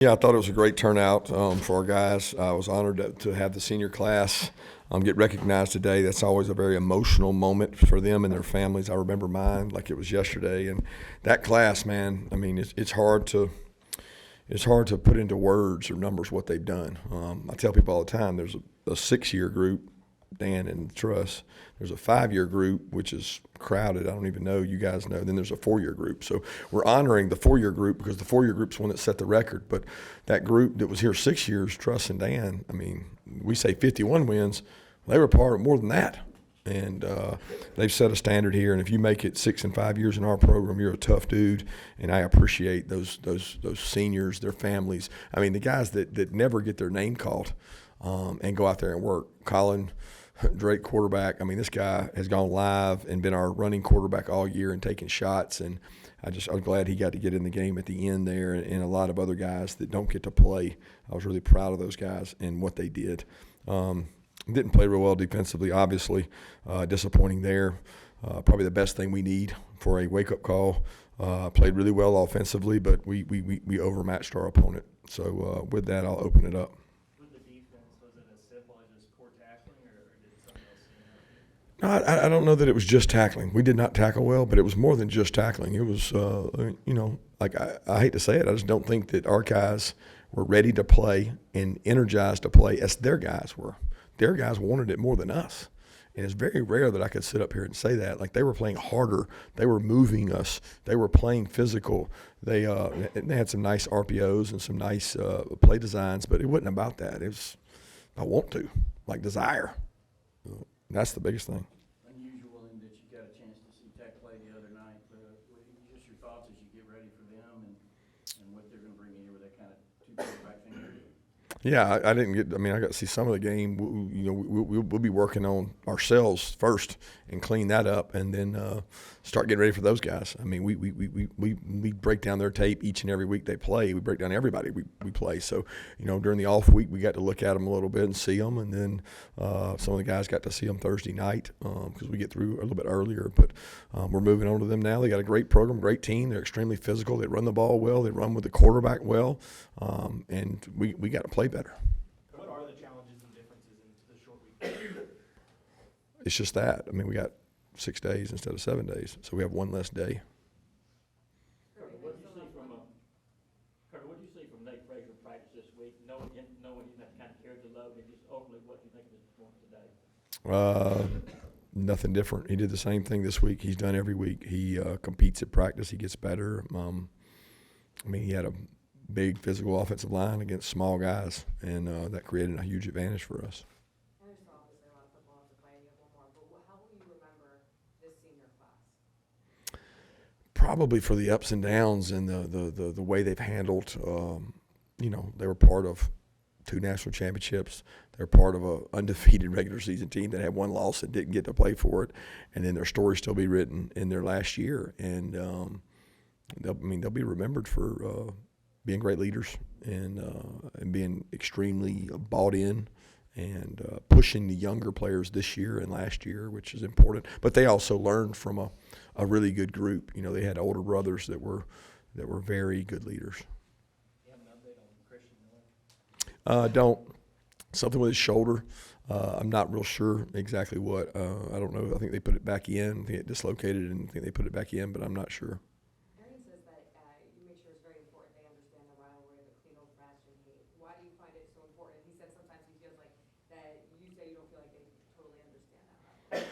Yeah, I thought it was a great turnout for our guys. I was honored to have the senior class get recognized today. That's always a very emotional moment for them and their families. I remember mine like it was yesterday. And that class, man, I mean, it's hard to put into words or numbers what they've done. I tell people all the time, there's a 6-year group, Dan and Truss. There's a 5-year group, which is crowded. I don't even know. You guys know. Then there's a 4-year group. So we're honoring the 4-year group because the 4-year group's one that set the record. But that group that was here 6 years, Truss and Dan, I mean, we say 51 wins. They were part of more than that. And they've set a standard here. And if you make it 6 and 5 years in our program, you're a tough dude. And I appreciate those seniors, their families. I mean, the guys that never get their name called and go out there and work. Colin Drake, quarterback. I mean, this guy has gone live and been our running quarterback all year and taking shots. And I'm glad he got to get in the game at the end there. And a lot of other guys that don't get to play. I was really proud of those guys and what they did. Didn't play real well defensively, obviously. Disappointing there. Probably the best thing we need for a wake-up call. Played really well offensively, but we overmatched our opponent. So with that, I'll open it up. With the defense, was it as simple as just poor tackling, or did something else stand out? I don't know that it was just tackling. We did not tackle well, but it was more than just tackling. It was, like I hate to say it, I just don't think that our guys were ready to play and energized to play as their guys were. Their guys wanted it more than us. And it's very rare that I could sit up here and say that. Like, they were playing harder. They were moving us. They were playing physical. They had some nice RPOs and some nice play designs, but it wasn't about that. It was, I want to, like desire. That's the biggest thing. Unusual in that you got a chance to see Tech play the other night. Just your thoughts as you get ready for them and what they're going to bring in here with that kind of two-quarterback thing. Yeah, I didn't get. I mean, I got to see some of the game. We'll be working on ourselves first and clean that up, and then start getting ready for those guys. I mean, we break down their tape each and every week they play. We break down everybody we play. So during the off week, we got to look at them a little bit and see them, and then some of the guys got to see them Thursday night because we get through a little bit earlier. But we're moving on to them now. They got a great program, great team. They're extremely physical. They run the ball well. They run with the quarterback well, and we got to play better. What are the challenges and differences in the short week? It's just that. I mean, we got 6 days instead of 7 days, so we have one less day. Kirby, what did you see from Nate Frazier practice this week, knowing he didn't have to kind of carry the load, and just ultimately what you think of his performance today? Nothing different. He did the same thing this week. He's done every week. He competes at practice. He gets better. I mean, he had a big physical offensive line against small guys, and that created a huge advantage for us. And there's still obviously a lot of football to play, and you have one more, but how will you remember this senior class? Probably for the ups and downs and the way they've handled, they were part of 2 national championships. They're part of an undefeated regular season team that had 1 loss and didn't get to play for it, and then their story still be written in their last year, and they'll be remembered for being great leaders and being extremely bought in and pushing the younger players this year and last year, which is important. But they also learned from a really good group. They had older brothers that were very good leaders. You have an update on Christian Miller? Don't. Something with his shoulder. I'm not real sure exactly what. I don't know. I think they put it back in. I think it dislocated and I think they put it back in, but I'm not sure. Arian says that you make sure it's very important they understand the rivalry, the clean old-fashioned hate. Why do you find it so important? He said sometimes he feels like that you say you don't feel like they totally understand that rivalry.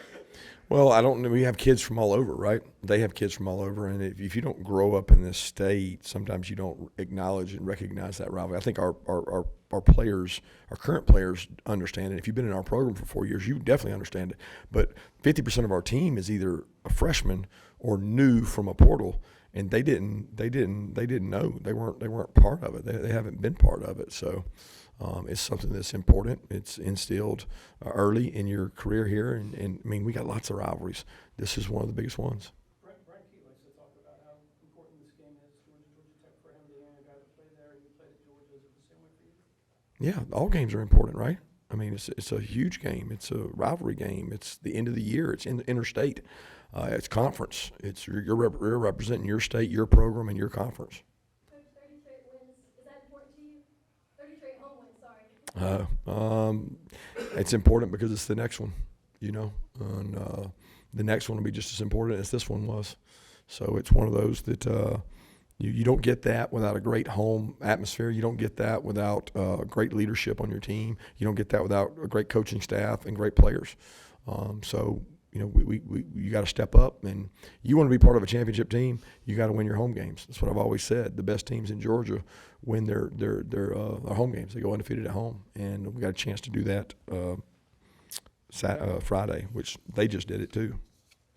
Well, I don't know. We have kids from all over, right? They have kids from all over, and if you don't grow up in this state, sometimes you don't acknowledge and recognize that rivalry. I think our players, our current players, understand it. If you've been in our program for 4 years, you definitely understand it. But 50% of our team is either a freshman or new from a portal, and they didn't know. They weren't part of it. They haven't been part of it. So it's something that's important. It's instilled early in your career here, and I mean, we got lots of rivalries. This is one of the biggest ones. Brian Key likes to talk about how important this game is, Georgia Tech, for him being a guy that played there and you played at Georgia. Is it the same way for you? Yeah, all games are important, right? I mean, it's a huge game. It's a rivalry game. It's the end of the year. It's interstate. It's conference. You're representing your state, your program, and your conference. Coach, 30 straight wins. Is that important to you? 33 home wins, sorry. It's important because it's the next one, you know, and the next one will be just as important as this one was. So it's one of those that you don't get that without a great home atmosphere. You don't get that without great leadership on your team. You don't get that without a great coaching staff and great players. So, you know, you got to step up, and you want to be part of a championship team. You got to win your home games. That's what I've always said. The best teams in Georgia win their home games. They go undefeated at home, and we got a chance to do that Friday, which they just did it too.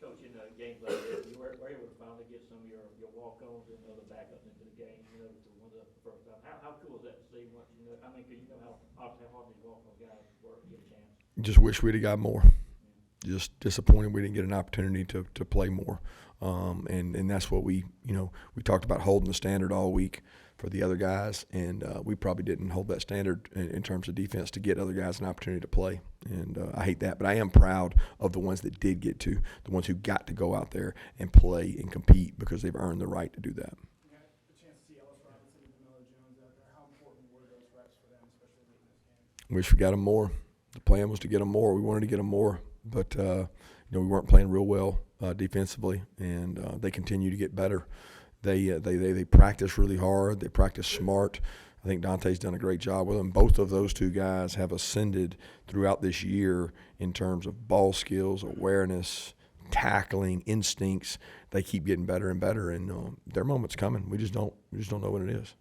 Coach, in games like this, you were able to finally get some of your walk-ons and other backups into the game, you know, for one of the first time. How cool is that to see once, you know, I mean, 'cause you know how hard these walk-on guys work to get a chance. Just wish we'd have got more. Just disappointed we didn't get an opportunity to play more. And that's what we talked about, holding the standard all week for the other guys, and we probably didn't hold that standard in terms of defense to get other guys an opportunity to play. And I hate that, but I am proud of the ones that did get to, the ones who got to go out there and play and compete because they've earned the right to do that. You got the chance to see Ellis Robinson and DeMello Jones out there. How important were those reps for them, especially late in this game? Wish we got them more. The plan was to get them more. We wanted to get them more, but we weren't playing real well defensively, and they continue to get better. They practice really hard. They practice smart. I think Dante's done a great job with them. Both of those two guys have ascended throughout this year in terms of ball skills, awareness, tackling, instincts. They keep getting better and better, and their moment's coming. We just don't know when it is.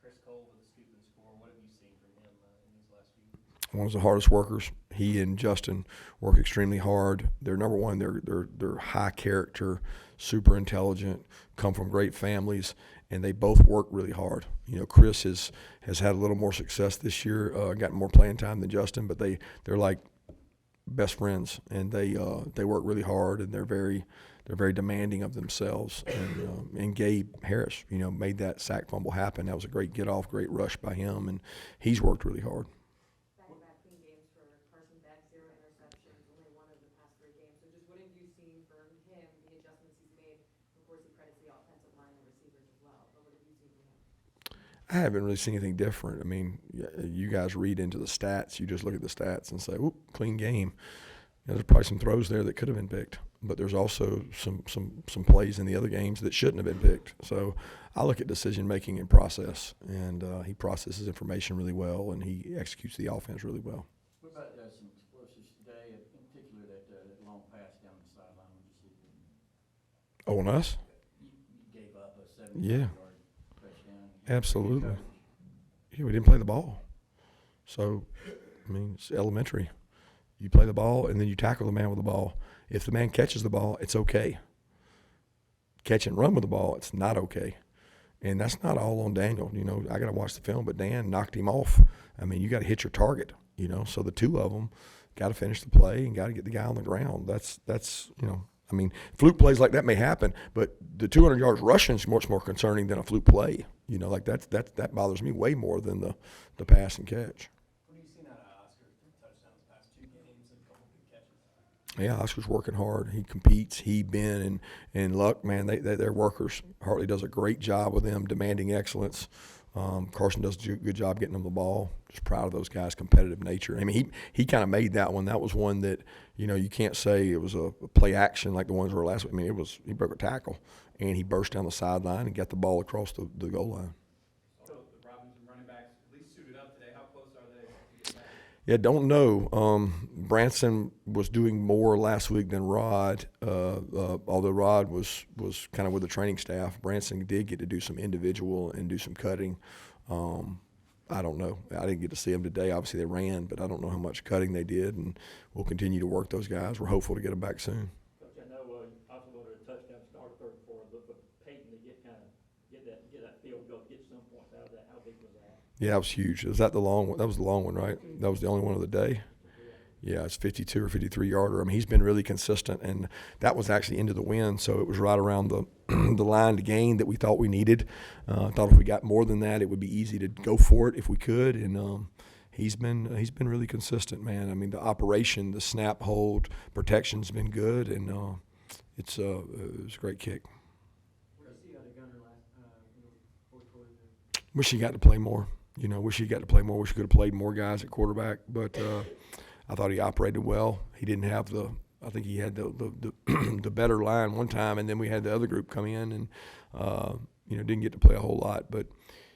Chris Cole with the scoop and score. What have you seen from him in these last few weeks? One of the hardest workers. He and Justin work extremely hard. They're number one. They're high character, super intelligent, come from great families, and they both work really hard. You know, Chris has had a little more success this year, gotten more playing time than Justin, but they're like best friends, and they work really hard, and they're very demanding of themselves. And Gabe Harris, made that sack fumble happen. That was a great get off, great rush by him, and he's worked really hard. Back-to-back clean games for Carson Beck, 0 interceptions, only one of the past 3 games. So just what have you seen from him, the adjustments he's made? Of course, he credits the offensive line and receivers as well, but what have you seen from him? I haven't really seen anything different. I mean, you guys read into the stats. You just look at the stats and say, "Oop, clean game." There's probably some throws there that could have been picked, but there's also some plays in the other games that shouldn't have been picked. So I look at decision making and process, and he processes information really well, and he executes the offense really well. What about some explosives today, in particular that long pass down the sideline? Would you see? Oh, on us? You gave up a 70-yard Yeah. touchdown. Absolutely. Yeah, we didn't play the ball. So, I mean, it's elementary. You play the ball, and then you tackle the man with the ball. If the man catches the ball, it's okay. Catch and run with the ball, it's not okay. And that's not all on Daniel. I got to watch the film, but Dan knocked him off. I mean, you got to hit your target, So the two of them got to finish the play and got to get the guy on the ground. That's I mean, fluke plays like that may happen, but the 200 yards rushing is much more concerning than a fluke play. That bothers me way more than the pass and catch. What have you seen out of Oscar? 3 touchdowns past 2 games and a couple big catches. Yeah, Oscar's working hard. He competes. Ben, and Luck, man, they're workers. Hartley does a great job with them, demanding excellence. Carson does a good job getting them the ball. Just proud of those guys' competitive nature. I mean, he kind of made that one. That was one that, you can't say it was a play action like the ones were last week. I mean, he broke a tackle, and he burst down the sideline and got the ball across the goal line. So the Robinson running backs at least suited up today. How close are they to get back? Yeah, don't know. Branson was doing more last week than Rod, although Rod was kind of with the training staff. Branson did get to do some individual and do some cutting. I don't know. I didn't get to see them today. Obviously, they ran, but I don't know how much cutting they did, and we'll continue to work those guys. We're hopeful to get them back soon. Coach, I know also wanted a touchdown start third and fourth, but for Peyton to get that field goal, get some points out of that, how big was that? Yeah, that was huge. Was that the long one? That was the long one, right? That was the only one of the day? Yeah, it's 52 or 53 yarder. I mean, he's been really consistent, and that was actually into the wind, so it was right around the the line to gain that we thought we needed. Thought if we got more than that, it would be easy to go for it if we could, and he's been really consistent, man. I mean, the operation, the snap hold, protection's been good, and it was a great kick. What did you see out of Gunner last fourth quarter there? Wish he got to play more. You know, wish he got to play more. Wish he could have played more guys at quarterback. But I thought he operated well. He didn't have I think he had the better line one time, and then we had the other group come in and, didn't get to play a whole lot. But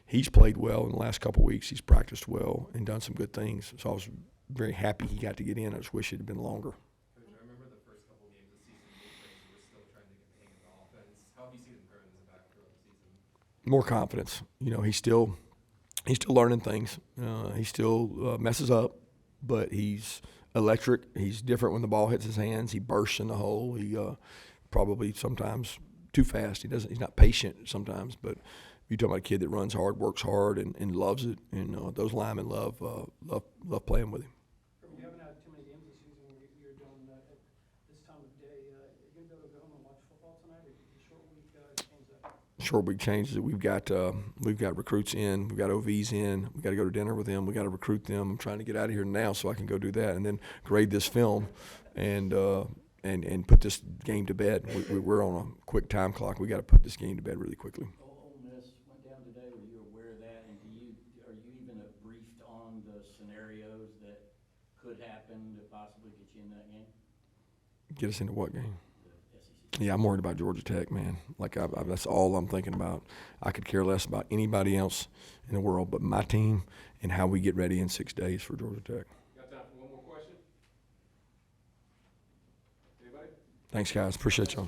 he's played well in the last couple of weeks. He's practiced well and done some good things. So I was very happy he got to get in. I just wish it had been longer. Coach, I remember the first couple of games of the season, you were still trying to get the hang of the offense. How have you seen him grow as a back throughout the season? More confidence. He's still learning things. He still messes up, but he's electric. He's different when the ball hits his hands. He bursts in the hole. He probably sometimes too fast. He's not patient sometimes, but you talk about a kid that runs hard, works hard, and loves it. And those linemen love playing with him. You haven't had too many games this season where you're doing at this time of day. Are you going to be able to go home and watch football tonight, or the short week change that? Short week changes it. We've got recruits in, we've got OVs in, we've got to go to dinner with them, we've got to recruit them. I'm trying to get out of here now so I can go do that and then grade this film and put this game to bed. We're on a quick time clock. We got to put this game to bed really quickly. Ole Miss went down today. Were you aware of that? And are you even briefed on the scenarios that could happen to possibly get you in that game? Get us into what game? The SEC. Yeah, I'm worried about Georgia Tech, man. That's all I'm thinking about. I could care less about anybody else in the world but my team and how we get ready in 6 days for Georgia Tech. Got time for one more question? Anybody? Thanks, guys. Appreciate y'all.